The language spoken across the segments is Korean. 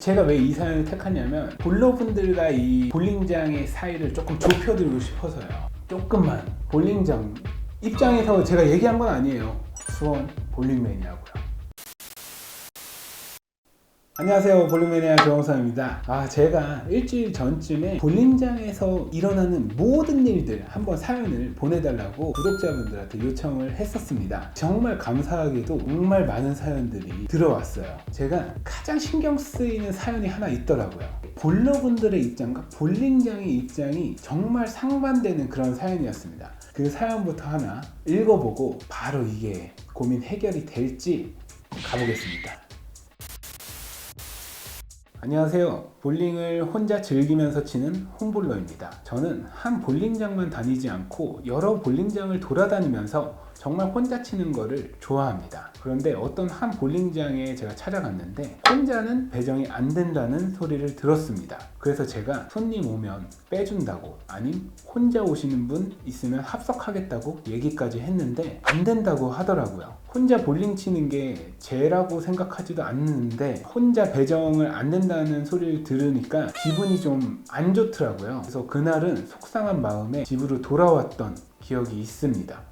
제가 왜 이 사연을 택하냐면 볼러분들과 이 볼링장의 사이를 조금 좁혀드리고 싶어서요. 조금만 볼링장 입장에서 제가 얘기한 건 아니에요. 수원 볼링매니아고요. 안녕하세요, 볼링매니아 조영상입니다. 제가 일주일 전쯤에 볼링장에서 일어나는 모든 일들 한번 사연을 보내달라고 구독자분들한테 요청을 했었습니다. 정말 감사하게도 정말 많은 사연들이 들어왔어요. 제가 가장 신경 쓰이는 사연이 하나 있더라고요. 볼러분들의 입장과 볼링장의 입장이 정말 상반되는 그런 사연이었습니다. 그 사연부터 하나 읽어보고 바로 이게 고민 해결이 될지 가보겠습니다. 안녕하세요. 볼링을 혼자 즐기면서 치는 홈볼러입니다. 저는 한 볼링장만 다니지 않고 여러 볼링장을 돌아다니면서 정말 혼자 치는 거를 좋아합니다. 그런데 어떤 한 볼링장에 제가 찾아갔는데 혼자는 배정이 안 된다는 소리를 들었습니다. 그래서 제가 손님 오면 빼준다고, 아님 혼자 오시는 분 있으면 합석하겠다고 얘기까지 했는데 안 된다고 하더라고요. 혼자 볼링 치는 게 죄라고 생각하지도 않는데 혼자 배정을 안 된다는 소리를 들으니까 기분이 좀 안 좋더라고요. 그래서 그날은 속상한 마음에 집으로 돌아왔던 기억이 있습니다.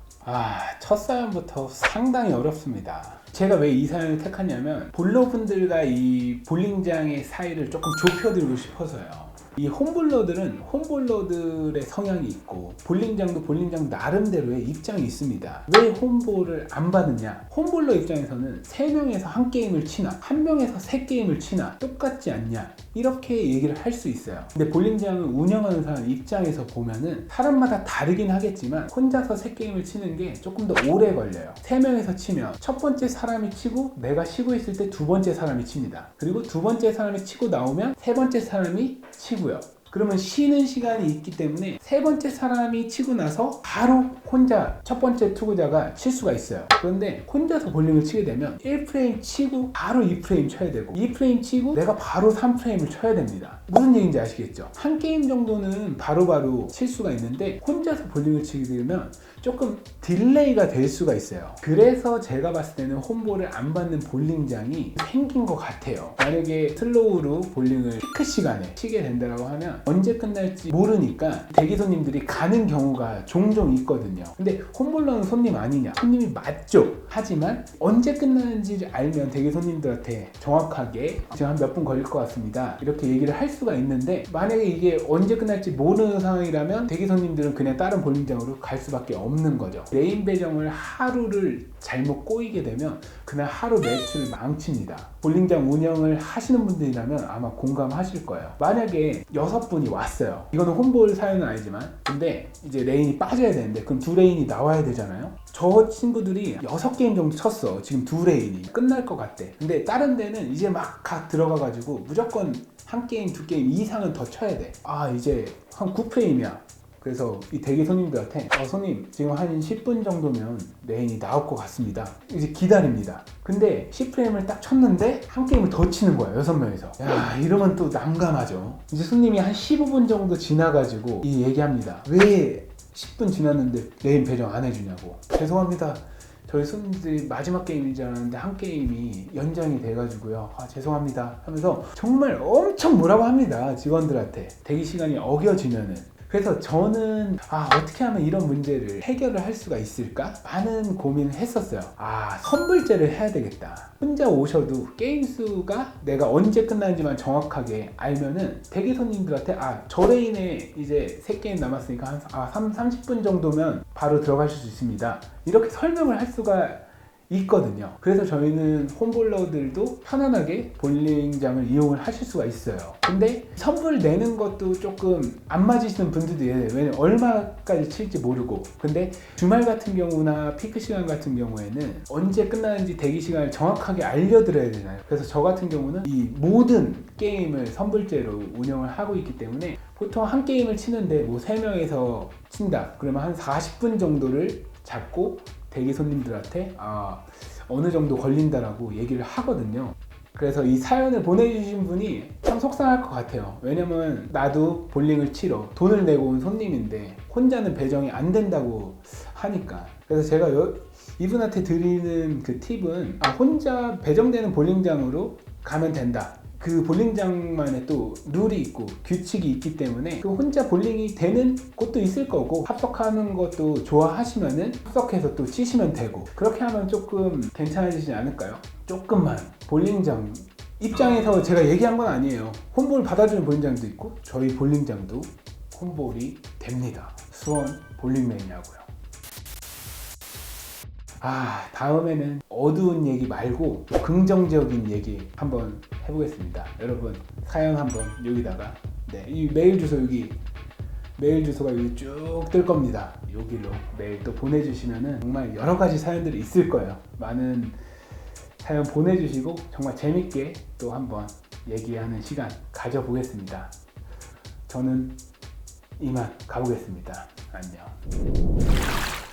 첫 사연부터 상당히 어렵습니다. 제가 왜 이 사연을 택하냐면 볼러분들과 이 볼링장의 사이를 조금 좁혀드리고 싶어서요. 이 홈볼러들은 홈볼러들의 성향이 있고 볼링장도 볼링장 나름대로의 입장이 있습니다. 왜 홈볼을 안 받느냐? 홈볼러 입장에서는 3명에서 한 게임을 치나 1명에서 3게임을 치나 똑같지 않냐? 이렇게 얘기를 할 수 있어요. 근데 볼링장을 운영하는 사람 입장에서 보면은 사람마다 다르긴 하겠지만 혼자서 3게임을 치는 게 조금 더 오래 걸려요. 3명에서 치면 첫 번째 사람이 치고 내가 쉬고 있을 때 두 번째 사람이 칩니다. 그리고 두 번째 사람이 치고 나오면 세 번째 사람이 치고요. 그러면 쉬는 시간이 있기 때문에 세 번째 사람이 치고 나서 바로 혼자 첫 번째 투구자가 칠 수가 있어요. 그런데 혼자서 볼링을 치게 되면 1프레임 치고 바로 2프레임 쳐야 되고 2프레임 치고 내가 바로 3프레임을 쳐야 됩니다. 무슨 얘기인지 아시겠죠? 한 게임 정도는 바로바로 칠 수가 있는데 혼자서 볼링을 치게 되면 조금 딜레이가 될 수가 있어요. 그래서 제가 봤을 때는 홈볼을 안 받는 볼링장이 생긴 것 같아요. 만약에 슬로우로 볼링을 피크 시간에 치게 된다고 하면 언제 끝날지 모르니까 대기 손님들이 가는 경우가 종종 있거든요. 근데 홈볼러는 손님 아니냐? 손님이 맞죠. 하지만 언제 끝나는지 알면 대기 손님들한테 정확하게 지금 한 몇 분 걸릴 것 같습니다, 이렇게 얘기를 할 수가 있는데, 만약에 이게 언제 끝날지 모르는 상황이라면 대기 손님들은 그냥 다른 볼링장으로 갈 수밖에 없는 거죠. 레인 배정을 하루를 잘못 꼬이게 되면 그날 하루 매출을 망칩니다. 볼링장 운영을 하시는 분들이라면 아마 공감하실 거예요. 만약에 6분이 왔어요. 이거는 홈볼 사연은 아니지만, 근데 이제 레인이 빠져야 되는데 그럼 2레인이 나와야 되잖아요. 저 친구들이 6게임 정도 쳤어. 지금 2레인이 끝날 것 같대. 근데 다른 데는 이제 막 들어가가지고 무조건 한 게임, 2게임 이상은 더 쳐야 돼. 이제 한 9프레임이야. 그래서 이 대기 손님들한테 손님 지금 한 10분 정도면 레인이 나올 것 같습니다. 이제 기다립니다. 근데 10프레임을 딱 쳤는데 한 게임을 더 치는 거야, 6명이서. 이러면 또 난감하죠. 이제 손님이 한 15분 정도 지나가지고 이 얘기합니다. 왜 10분 지났는데 레인 배정 안 해주냐고. 죄송합니다, 저희 손님들이 마지막 게임인 줄 알았는데 한 게임이 연장이 돼가지고요, 죄송합니다 하면서 정말 엄청 뭐라고 합니다, 직원들한테. 대기 시간이 어겨지면은. 그래서 저는 어떻게 하면 이런 문제를 해결을 할 수가 있을까? 많은 고민을 했었어요. 선불제를 해야 되겠다. 혼자 오셔도 게임 수가 내가 언제 끝나는지만 정확하게 알면은 대기 손님들한테 저 레인에 이제 3게임 남았으니까 한 30분 정도면 바로 들어가실 수 있습니다, 이렇게 설명을 할 수가 있거든요. 그래서 저희는 홈볼러들도 편안하게 볼링장을 이용을 하실 수가 있어요. 근데 선불 내는 것도 조금 안 맞으시는 분들도 있어요. 왜냐면 얼마까지 칠지 모르고. 근데 주말 같은 경우나 피크 시간 같은 경우에는 언제 끝나는지 대기 시간을 정확하게 알려드려야 되잖아요. 그래서 저 같은 경우는 이 모든 게임을 선불제로 운영을 하고 있기 때문에 보통 한 게임을 치는데 3명에서 친다 그러면 한 40분 정도를 잡고 대기 손님들한테 어느 정도 걸린다라고 얘기를 하거든요. 그래서 이 사연을 보내주신 분이 참 속상할 것 같아요. 왜냐면 나도 볼링을 치러 돈을 내고 온 손님인데 혼자는 배정이 안 된다고 하니까. 그래서 제가 이분한테 드리는 그 팁은 혼자 배정되는 볼링장으로 가면 된다. 그 볼링장만의 또 룰이 있고 규칙이 있기 때문에 그 혼자 볼링이 되는 곳도 있을 거고, 합석하는 것도 좋아하시면은 합석해서 또 치시면 되고, 그렇게 하면 조금 괜찮아지지 않을까요? 조금만 볼링장 입장에서 제가 얘기한 건 아니에요. 홈볼 받아주는 볼링장도 있고 저희 볼링장도 홈볼이 됩니다. 수원 볼링 매니아고요. 다음에는 어두운 얘기 말고 긍정적인 얘기 한번 해보겠습니다. 여러분 사연 한번 여기다가, 이 메일 주소 메일 주소가 여기 쭉 뜰 겁니다. 여기로 메일 또 보내주시면은 정말 여러 가지 사연들이 있을 거예요. 많은 사연 보내주시고 정말 재밌게 또 한번 얘기하는 시간 가져보겠습니다. 저는 이만 가보겠습니다. 안녕.